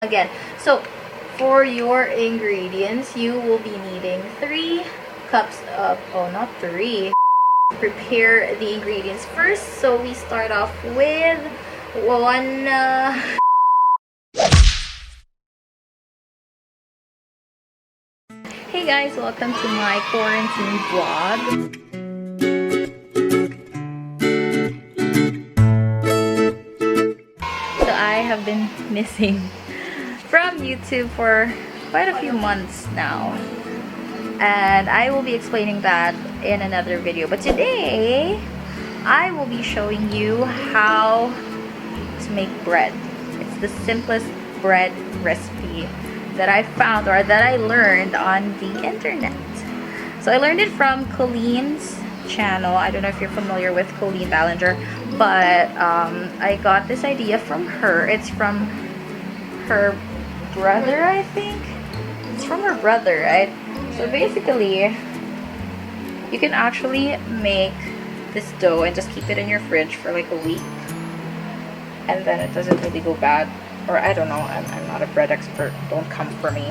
again. So for your ingredients, you will be needing 3 cups of, oh, not 3. Prepare the ingredients first. So we start off with 1 Hey guys, welcome to my quarantine vlog. So I have been missing from YouTube for quite a few months now, and I will be explaining that in another video. But today I will be showing you how to make bread. It's the simplest bread recipe that I found, or that I learned on the internet. So I learned it from Colleen's channel. I don't know if you're familiar with Colleen Ballinger, but I got this idea from her. It's from her brother, I think. It's from her brother, right? So basically, you can actually make this dough and just keep it in your fridge for like a week, and then it doesn't really go bad. Or I don't know, I'm not a bread expert, don't come for me.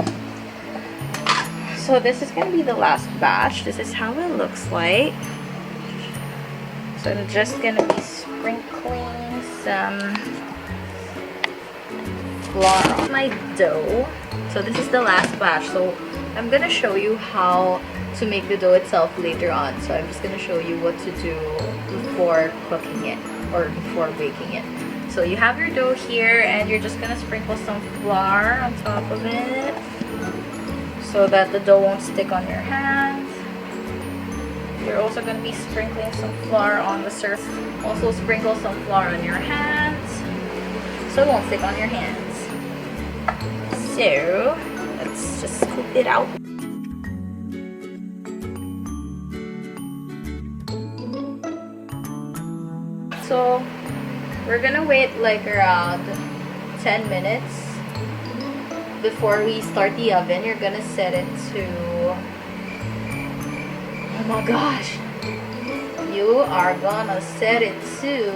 So this is going to be the last batch. This is how it looks like. So I'm just going to be sprinkling some flour on my dough. So this is the last batch. So I'm going to show you how to make the dough itself later on. So I'm just going to show you what to do before cooking it or before baking it. So you have your dough here, and you're just gonna sprinkle some flour on top of it so that the dough won't stick on your hands. You're also gonna be sprinkling some flour on the surface. Also sprinkle some flour on your hands so it won't stick on your hands. So let's just scoop it out. So we're gonna wait like around 10 minutes before we start the oven. You're gonna set it to, oh my gosh, you are gonna set it to,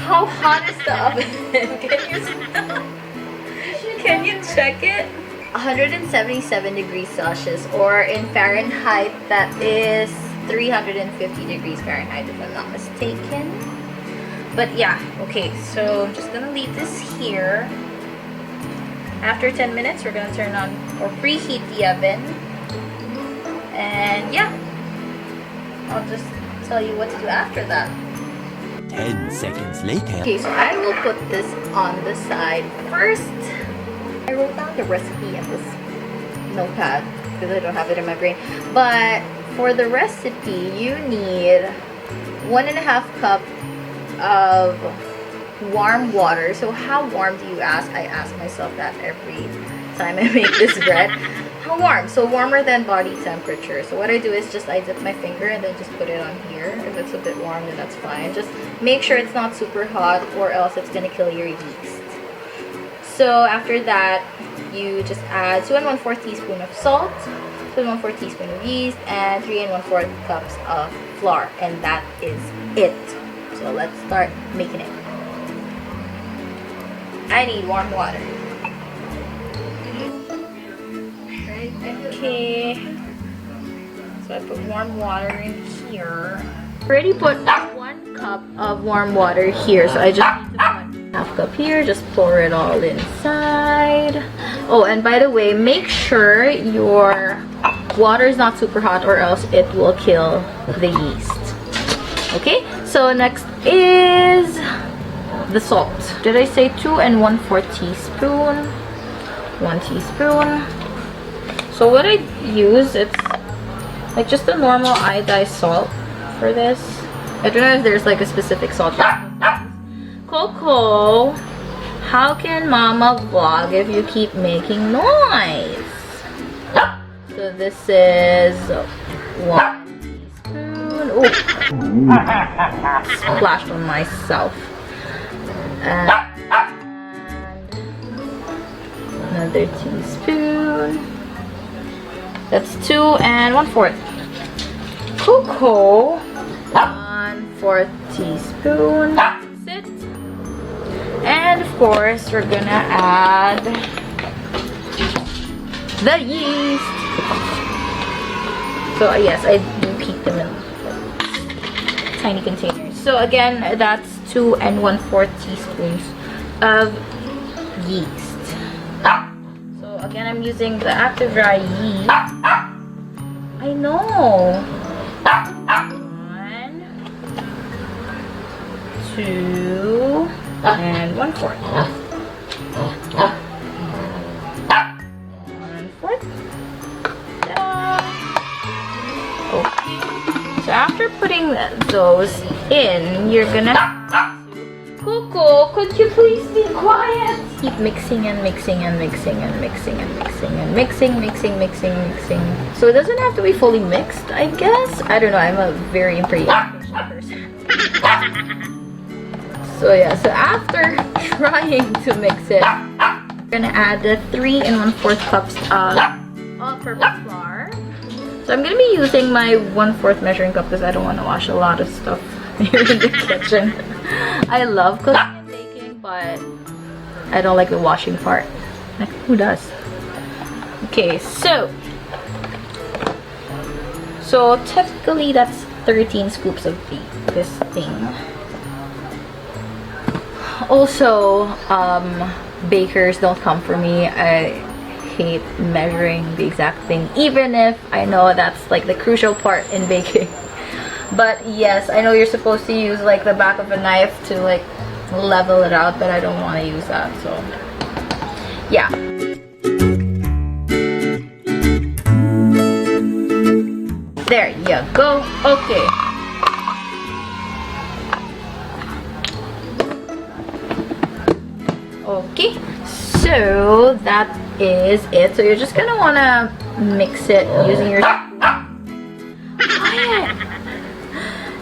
how hot is the oven? Can you check it? 177 degrees Celsius, or in Fahrenheit that is 350 degrees Fahrenheit, if I'm not mistaken. But yeah, okay, so I'm just gonna leave this here. After 10 minutes, we're gonna turn on or preheat the oven, and yeah, I'll just tell you what to do after that. 10 seconds later. Okay, so I will put this on the side first. I wrote down the recipe in this notepad because I don't have it in my brain, but for the recipe, you need 1.5 cup of warm water. So how warm do you ask? I ask myself that every time I make this bread. How warm? So warmer than body temperature. So what I do is just I dip my finger and then just put it on here. If it's a bit warm, then that's fine. Just make sure it's not super hot, or else it's gonna kill your yeast. So after that, you just add 2 1/4 teaspoon of salt, 2 1/4 teaspoon of yeast, and 3 1/4 cups of flour, and that is it. So let's start making it. I need warm water. Okay, so I put warm water in here. I already put 1 cup of warm water here, so I just need to put 1/2 cup here. Just pour it all inside. Oh, and by the way, make sure your water is not super hot, or else it will kill the yeast. Okay, so next is the salt. Did I say 2 1/4 teaspoon? 1 teaspoon. So what I use, it's like just a normal iodized salt for this. I don't know if there's like a specific salt. Coco, how can mama vlog if you keep making noise? So this is 1 teaspoon. Oh, splashed on myself. And another teaspoon. That's 2 1/4. Cocoa, 1/4 teaspoon. That's it. And course, we're gonna add the yeast. So yes, I do keep them in tiny containers. So again, that's 2 1/4 teaspoons of yeast. So again, I'm using the active dry yeast. I know. 1, 2, and 1/4. 1/4. Okay. So after putting those in, you're gonna... Coco, could you please be quiet? Keep mixing and mixing and mixing and mixing and mixing and mixing, mixing, mixing, mixing. So it doesn't have to be fully mixed, I guess. I don't know, I'm a very impatient person. So yeah, so after trying to mix it, we're gonna add the 3 1/4 cups of all-purpose flour. So I'm gonna be using my 1/4 measuring cup because I don't want to wash a lot of stuff here in the kitchen. I love cooking and baking, but I don't like the washing part. Like, who does? Okay, so typically that's 13 scoops of this thing. Also, bakers don't come for me. I hate measuring the exact thing, even if I know that's like the crucial part in baking. But yes, I know you're supposed to use like the back of a knife to like level it out, but I don't want to use that, so yeah. There you go. Okay. Okay, so that is it. So you're just gonna want to mix it using your spoon.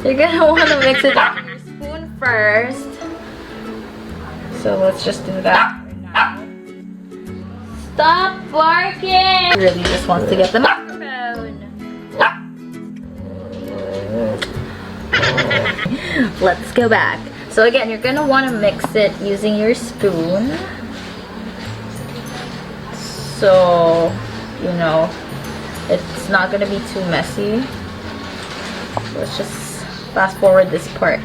You're gonna want to mix it using your spoon first. So let's just do that for now. Stop barking! He really just wants to get the microphone. Let's go back. So again, you're gonna want to mix it using your spoon. So, you know, it's not gonna be too messy. Let's just fast forward this part.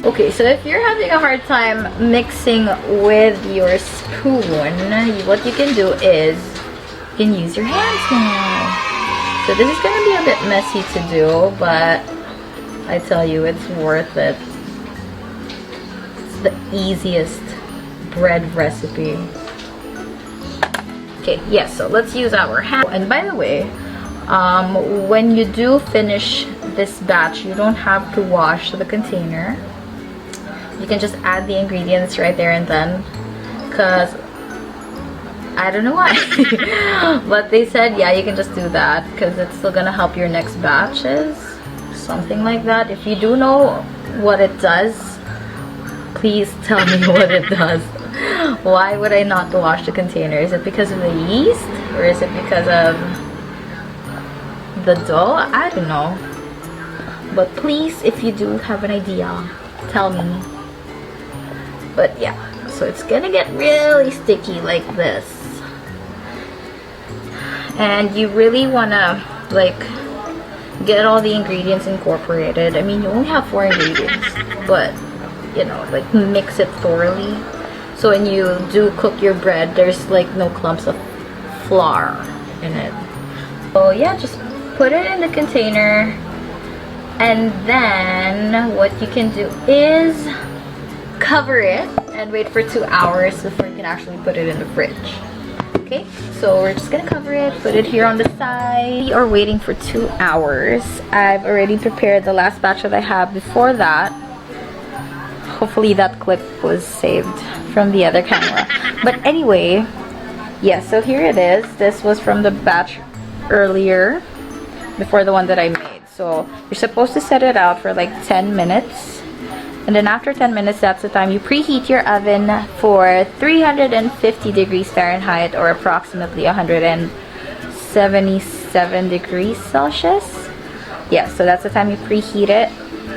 Okay, so if you're having a hard time mixing with your spoon, what you can do is you can use your hands now. So this is gonna be a bit messy to do, but I tell you, it's worth it. It's the easiest bread recipe. Okay, yes, so let's use our hand. And by the way, when you do finish this batch, you don't have to wash the container. You can just add the ingredients right there and then, because I don't know why. But they said, yeah, you can just do that because it's still gonna help your next batches. Something like that. If you do know what it does, please tell me what it does. Why would I not wash the container? Is it because of the yeast? Or is it because of the dough? I don't know. But please, if you do have an idea, tell me. But yeah, so it's gonna get really sticky like this. And you really wanna like get all the ingredients incorporated. I mean, you only have 4 ingredients, but you know, like mix it thoroughly. So when you do cook your bread, there's like no clumps of flour in it. So yeah, just put it in the container, and then what you can do is cover it and wait for 2 hours before you can actually put it in the fridge. Okay, so we're just gonna cover it, put it here on the side. We are waiting for 2 hours. I've already prepared the last batch that I have before that. Hopefully that clip was saved from the other camera. But anyway, yeah, so here it is. This was from the batch earlier, before the one that I made. So you're supposed to set it out for like 10 minutes. And then after 10 minutes, that's the time you preheat your oven for 350 degrees Fahrenheit or approximately 177 degrees Celsius. Yeah, so that's the time you preheat it.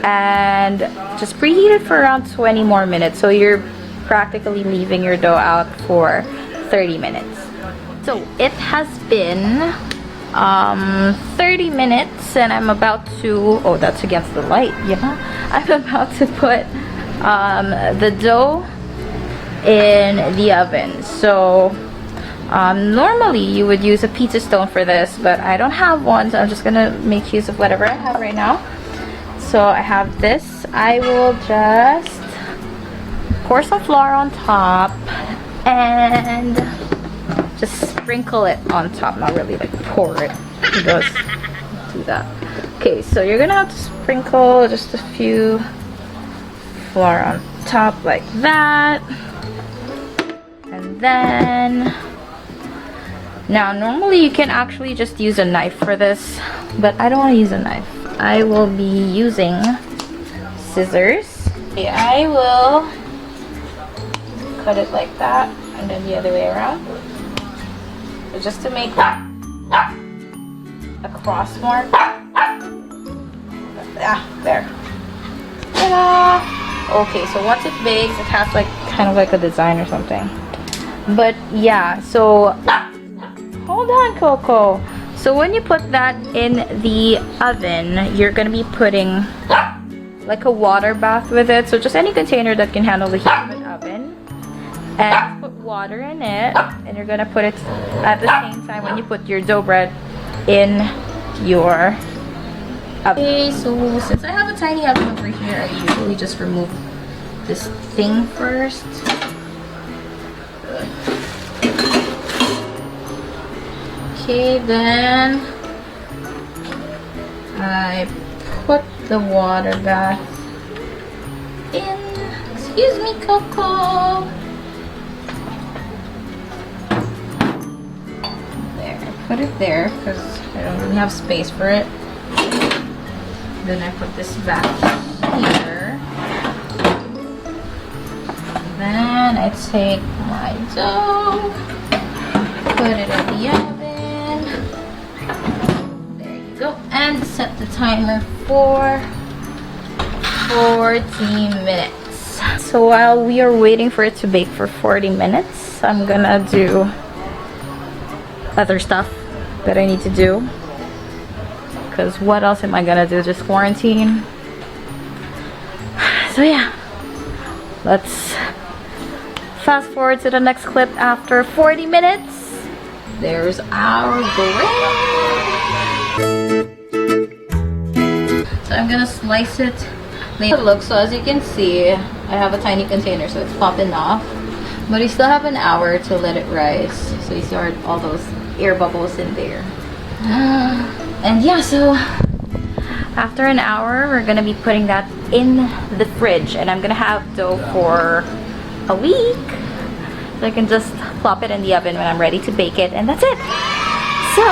And just preheat it for around 20 more minutes. So you're practically leaving your dough out for 30 minutes. So it has been 30 minutes and I'm about to, oh, that's against the light, yeah. I'm about to put the dough in the oven. So normally you would use a pizza stone for this, but I don't have one, so I'm just gonna make use of whatever I have right now. So I have this. I will just pour some flour on top and just sprinkle it on top, not really like pour it. It does do that. Okay, so you're gonna have to sprinkle just a few flour on top like that. And then, now normally you can actually just use a knife for this, but I don't want to use a knife. I will be using scissors. Okay, I will cut it like that and then the other way around. So just to make a cross mark. Ah, there. Ta-da! Okay, so once it bakes, it has like kind of like a design or something. But yeah, so hold on, Coco. So when you put that in the oven, you're gonna be putting like a water bath with it. So just any container that can handle the heat of an oven. And put water in it, and you're gonna put it at the same time when you put your dough bread in your oven. Okay, so since I have a tiny oven over here, I usually just remove this thing first. Okay, then I put the water bath in. Excuse me, Coco. There, I put it there because I don't really have space for it. Then I put this back here. Then I take my dough, put it in the oven. There you go. And set the timer for 40 minutes. So while we are waiting for it to bake for 40 minutes, I'm gonna do other stuff that I need to do. Because what else am I gonna do? Just quarantine. So yeah, let's fast forward to the next clip after 40 minutes. There's our bread. So I'm gonna slice it. Look, so as you can see, I have a tiny container, so it's popping off. But you still have an hour to let it rise. So you start all those air bubbles in there. And yeah, so after an hour, we're gonna be putting that in the fridge, and I'm gonna have dough for a week. So I can just plop it in the oven when I'm ready to bake it, and that's it. So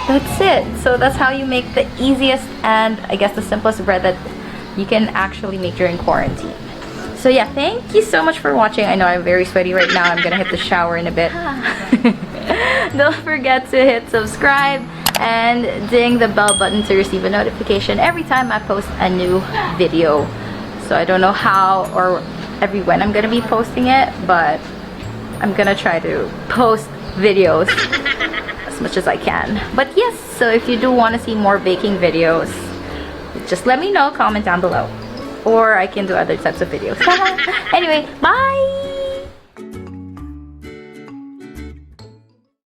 that's it. So that's how you make the easiest and I guess the simplest bread that you can actually make during quarantine. So yeah, thank you so much for watching. I know I'm very sweaty right now. I'm gonna hit the shower in a bit. Don't forget to hit subscribe and ding the bell button to receive a notification every time I post a new video. So I don't know how or every when I'm gonna be posting it, but I'm gonna try to post videos as much as I can. But yes, so if you do want to see more baking videos, just let me know, comment down below, or I can do other types of videos. Anyway, bye.